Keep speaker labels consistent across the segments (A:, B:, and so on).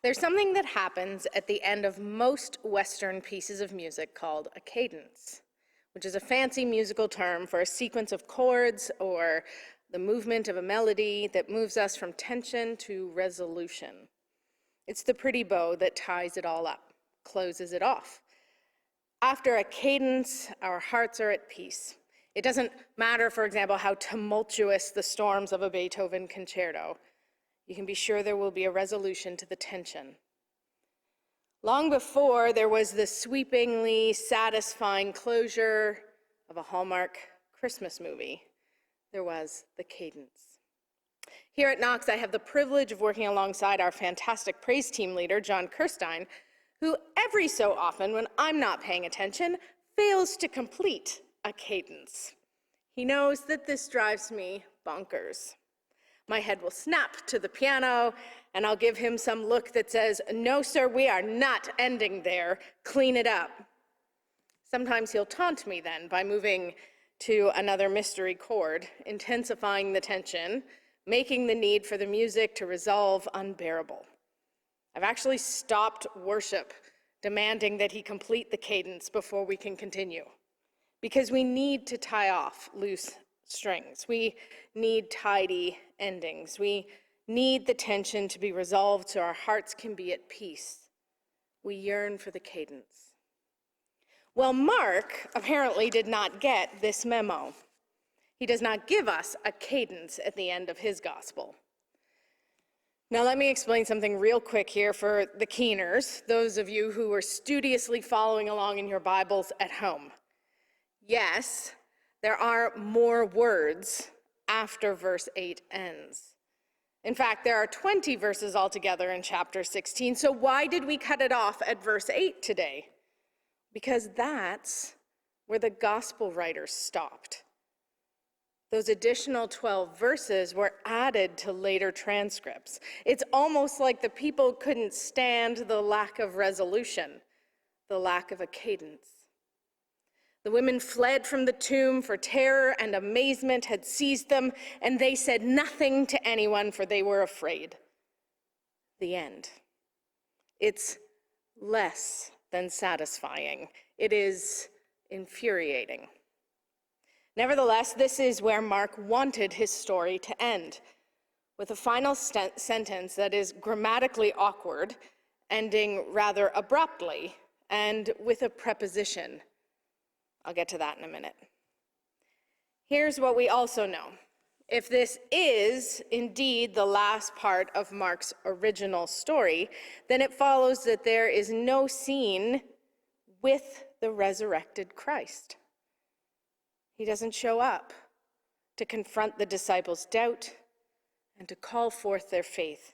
A: There's something that happens at the end of most Western pieces of music called a cadence, which is a fancy musical term for a sequence of chords or the movement of a melody that moves us from tension to resolution. It's the pretty bow that ties it all up, closes it off. After a cadence, our hearts are at peace. It doesn't matter, for example, how tumultuous the storms of a Beethoven concerto. You can be sure there will be a resolution to the tension. Long before there was the sweepingly satisfying closure of a Hallmark Christmas movie, there was the cadence. Here at Knox, I have the privilege of working alongside our fantastic praise team leader, John Kirstein, who every so often, when I'm not paying attention, fails to complete a cadence. He knows that this drives me bonkers. My head will snap to the piano, and I'll give him some look that says, "No, sir, we are not ending there. Clean it up." Sometimes he'll taunt me then by moving to another mystery chord, intensifying the tension, making the need for the music to resolve unbearable. I've actually stopped worship, demanding that he complete the cadence before we can continue, because we need to tie off loose strings. We need tidy endings. We need the tension to be resolved so our hearts can be at peace. We yearn for the cadence. Well, Mark apparently did not get this memo. He does not give us a cadence at the end of his gospel. Now let me explain something real quick here for the keeners, those of you who are studiously following along in your Bibles at home. Yes, there are more words after verse 8 ends. In fact, there are 20 verses altogether in chapter 16, so why did we cut it off at verse 8 today? Because that's where the gospel writers stopped. Those additional 12 verses were added to later transcripts. It's almost like the people couldn't stand the lack of resolution, the lack of a cadence. The women fled from the tomb, for terror and amazement had seized them, and they said nothing to anyone, for they were afraid. The end. It's less than satisfying. It is infuriating. Nevertheless, this is where Mark wanted his story to end, with a final sentence that is grammatically awkward, ending rather abruptly, and with a preposition. I'll get to that in a minute. Here's what we also know. If this is indeed the last part of Mark's original story, then it follows that there is no scene with the resurrected Christ. He doesn't show up to confront the disciples' doubt and to call forth their faith.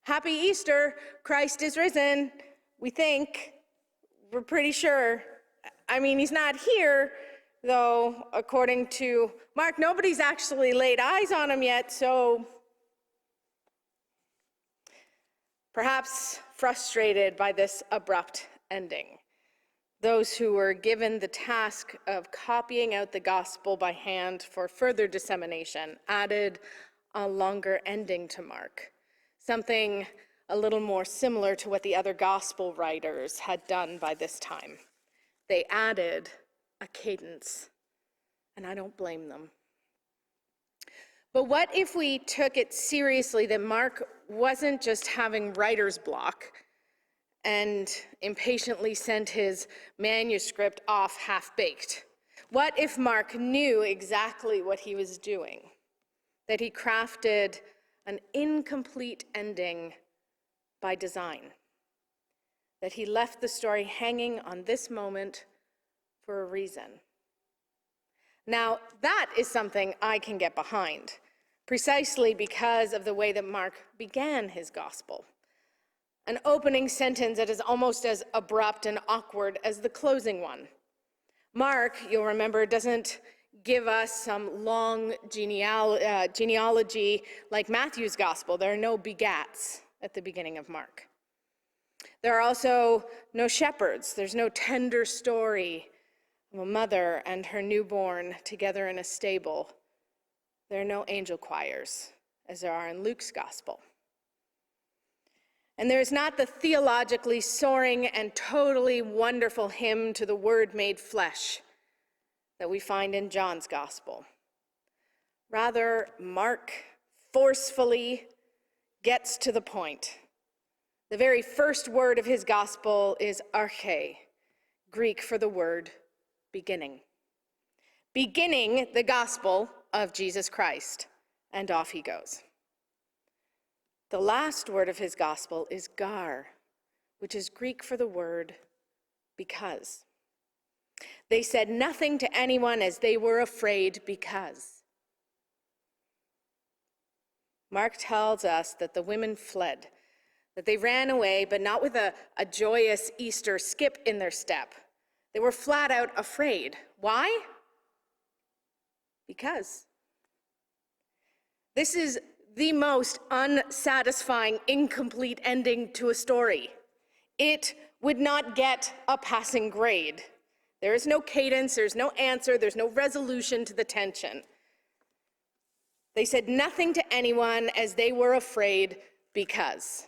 A: Happy Easter, Christ is risen, we think, we're pretty sure. I mean, he's not here, though, according to Mark, nobody's actually laid eyes on him yet, so perhaps frustrated by this abrupt ending, those who were given the task of copying out the gospel by hand for further dissemination added a longer ending to Mark, something a little more similar to what the other gospel writers had done by this time. They added a cadence, and I don't blame them. But what if we took it seriously that Mark wasn't just having writer's block and impatiently sent his manuscript off half-baked? What if Mark knew exactly what he was doing, that he crafted an incomplete ending by design, that he left the story hanging on this moment for a reason? Now, that is something I can get behind, precisely because of the way that Mark began his gospel. An opening sentence that is almost as abrupt and awkward as the closing one. Mark, you'll remember, doesn't give us some long genealogy like Matthew's gospel. There are no begats at the beginning of Mark. There are also no shepherds. There's no tender story of a mother and her newborn together in a stable. There are no angel choirs, as there are in Luke's gospel. And there's not the theologically soaring and totally wonderful hymn to the Word made flesh that we find in John's Gospel. Rather, Mark forcefully gets to the point. The very first word of his Gospel is arche, Greek for the word beginning. Beginning the Gospel of Jesus Christ, and off he goes. The last word of his Gospel is gar, which is Greek for the word because. They said nothing to anyone as they were afraid because. Mark tells us that the women fled, that they ran away, but not with a joyous Easter skip in their step. They were flat out afraid. Why? Because. This is the most unsatisfying, incomplete ending to a story. It would not get a passing grade. There is no cadence, there's no answer, there's no resolution to the tension. They said nothing to anyone as they were afraid because.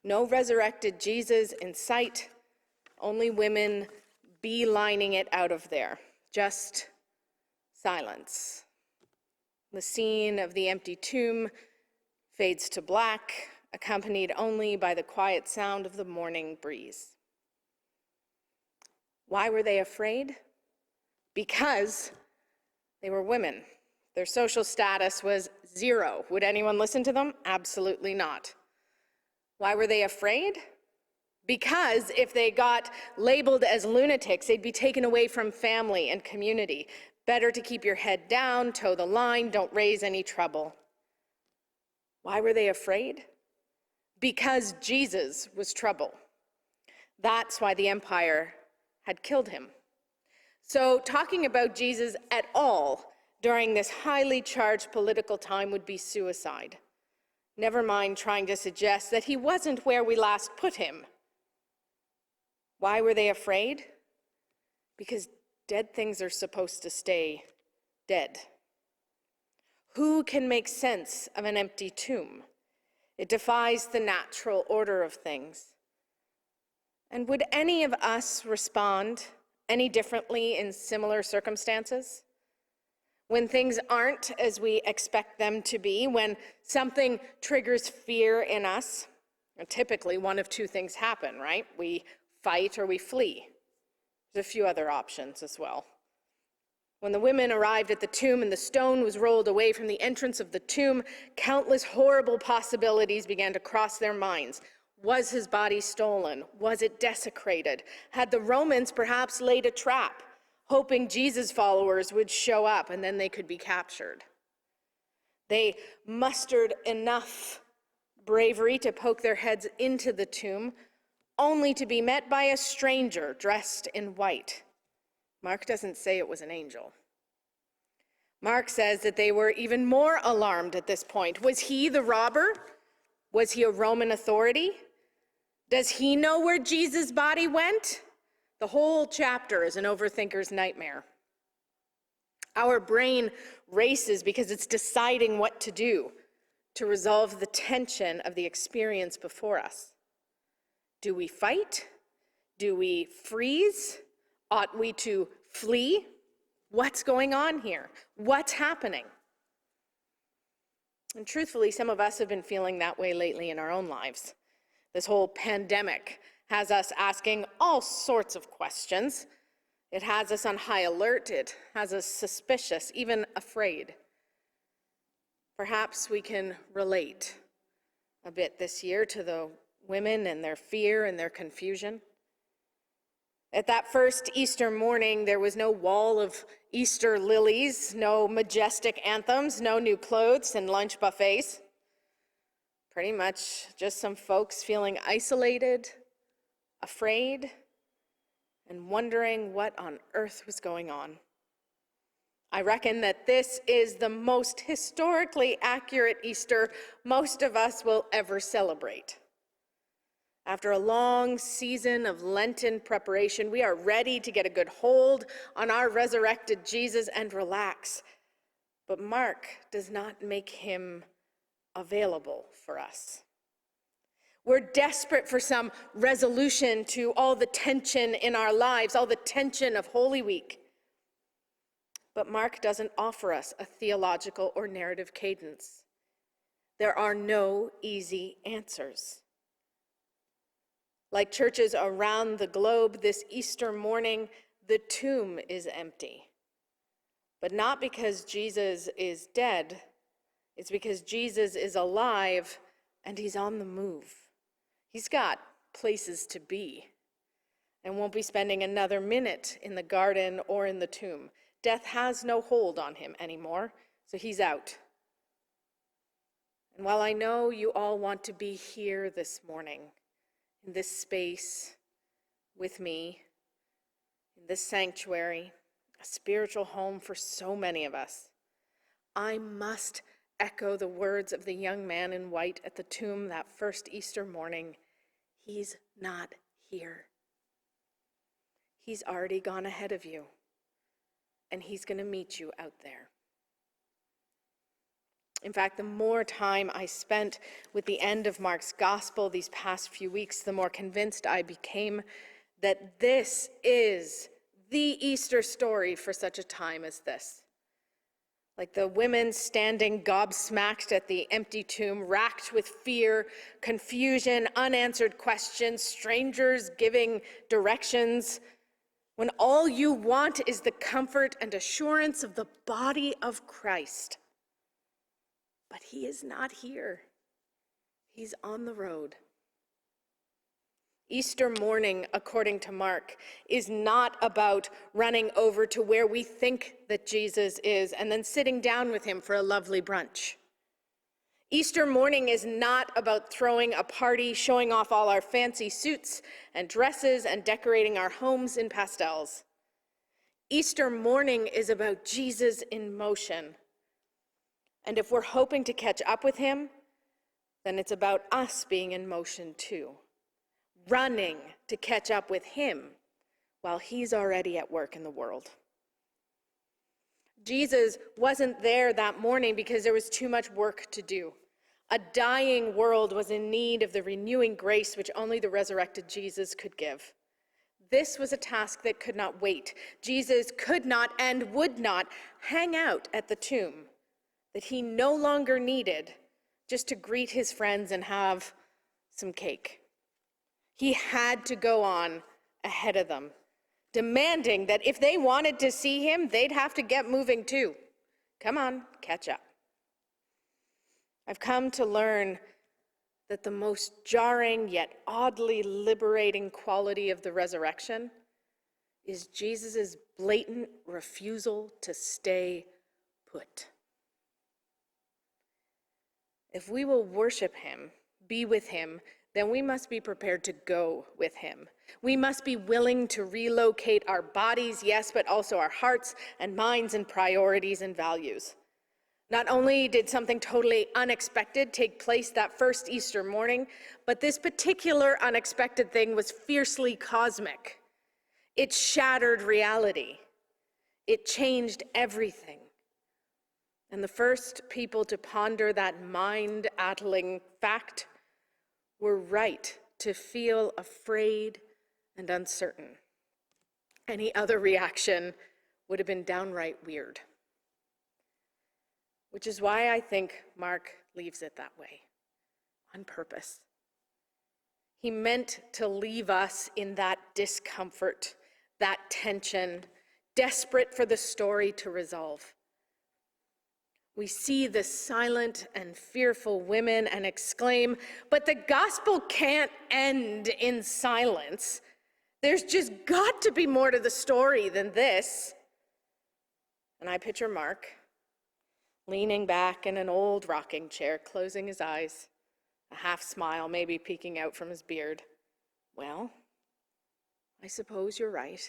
A: No resurrected Jesus in sight, only women beelining it out of there. Just silence. The scene of the empty tomb fades to black, accompanied only by the quiet sound of the morning breeze. Why were they afraid? Because they were women. Their social status was zero. Would anyone listen to them? Absolutely not. Why were they afraid? Because if they got labeled as lunatics, they'd be taken away from family and community. Better to keep your head down, toe the line, don't raise any trouble. Why were they afraid? Because Jesus was trouble. That's why the empire had killed him. So talking about Jesus at all during this highly charged political time would be suicide. Never mind trying to suggest that he wasn't where we last put him. Why were they afraid? Because dead things are supposed to stay dead. Who can make sense of an empty tomb? It defies the natural order of things. And would any of us respond any differently in similar circumstances? When things aren't as we expect them to be, when something triggers fear in us, typically one of two things happen, right? We fight or we flee. There's a few other options as well. When the women arrived at the tomb and the stone was rolled away from the entrance of the tomb, countless horrible possibilities began to cross their minds. Was his body stolen? Was it desecrated? Had the Romans perhaps laid a trap, hoping Jesus' followers would show up and then they could be captured? They mustered enough bravery to poke their heads into the tomb, only to be met by a stranger dressed in white. Mark doesn't say it was an angel. Mark says that they were even more alarmed at this point. Was he the robber? Was he a Roman authority? Does he know where Jesus' body went? The whole chapter is an overthinker's nightmare. Our brain races because it's deciding what to do to resolve the tension of the experience before us. Do we fight? Do we freeze? Ought we to flee? What's going on here? What's happening? And truthfully, some of us have been feeling that way lately in our own lives. This whole pandemic has us asking all sorts of questions. It has us on high alert. It has us suspicious, even afraid. Perhaps we can relate a bit this year to the women and their fear and their confusion. At that first Easter morning, there was no wall of Easter lilies, no majestic anthems, no new clothes and lunch buffets. Pretty much just some folks feeling isolated, afraid, and wondering what on earth was going on. I reckon that this is the most historically accurate Easter most of us will ever celebrate. After a long season of Lenten preparation, we are ready to get a good hold on our resurrected Jesus and relax. But Mark does not make him available for us. We're desperate for some resolution to all the tension in our lives, all the tension of Holy Week. But Mark doesn't offer us a theological or narrative cadence. There are no easy answers. Like churches around the globe this Easter morning, the tomb is empty. But not because Jesus is dead, it's because Jesus is alive and he's on the move. He's got places to be and won't be spending another minute in the garden or in the tomb. Death has no hold on him anymore, so he's out. And while I know you all want to be here this morning, in this space, with me, in this sanctuary, a spiritual home for so many of us, I must echo the words of the young man in white at the tomb that first Easter morning. He's not here. He's already gone ahead of you, and he's going to meet you out there. In fact, the more time I spent with the end of Mark's gospel these past few weeks, the more convinced I became that this is the Easter story for such a time as this. Like the women standing gobsmacked at the empty tomb, racked with fear, confusion, unanswered questions, strangers giving directions, when all you want is the comfort and assurance of the body of Christ. But he is not here. He's on the road. Easter morning, according to Mark, is not about running over to where we think that Jesus is and then sitting down with him for a lovely brunch. Easter morning is not about throwing a party, showing off all our fancy suits and dresses and decorating our homes in pastels. Easter morning is about Jesus in motion. And if we're hoping to catch up with him, then it's about us being in motion too. Running to catch up with him while he's already at work in the world. Jesus wasn't there that morning because there was too much work to do. A dying world was in need of the renewing grace which only the resurrected Jesus could give. This was a task that could not wait. Jesus could not and would not hang out at the tomb that he no longer needed just to greet his friends and have some cake. He had to go on ahead of them, demanding that if they wanted to see him, they'd have to get moving too. Come on, catch up. I've come to learn that the most jarring yet oddly liberating quality of the resurrection is Jesus' blatant refusal to stay put. If we will worship him, be with him, then we must be prepared to go with him. We must be willing to relocate our bodies, yes, but also our hearts and minds and priorities and values. Not only did something totally unexpected take place that first Easter morning, but this particular unexpected thing was fiercely cosmic. It shattered reality. It changed everything. And the first people to ponder that mind-addling fact were right to feel afraid and uncertain. Any other reaction would have been downright weird. Which is why I think Mark leaves it that way, on purpose. He meant to leave us in that discomfort, that tension, desperate for the story to resolve. We see the silent and fearful women and exclaim, but the gospel can't end in silence. There's just got to be more to the story than this. And I picture Mark leaning back in an old rocking chair, closing his eyes, a half smile maybe peeking out from his beard. Well, I suppose you're right.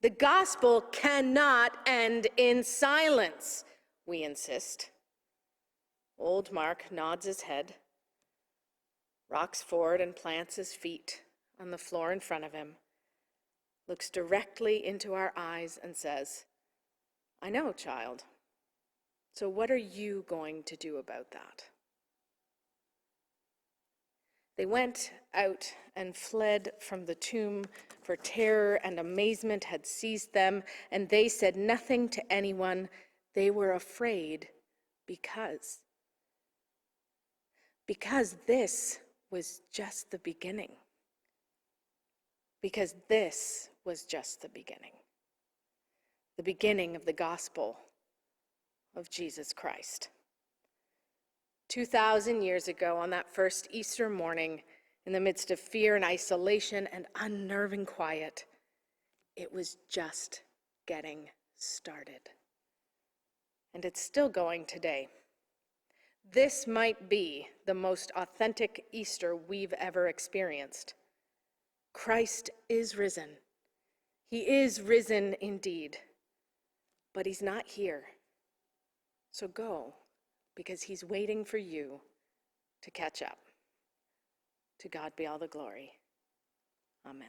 A: The gospel cannot end in silence, we insist. Old Mark nods his head, rocks forward and plants his feet on the floor in front of him, looks directly into our eyes and says, I know, child. So what are you going to do about that? They went out and fled from the tomb, for terror and amazement had seized them, and they said nothing to anyone. They were afraid because this was just the beginning. Because this was just the beginning of the gospel of Jesus Christ. 2,000 years ago, on that first Easter morning, in the midst of fear and isolation and unnerving quiet, it was just getting started. And it's still going today. This might be the most authentic Easter we've ever experienced. Christ is risen. He is risen indeed, but he's not here. So go, because he's waiting for you to catch up. To God be all the glory. Amen.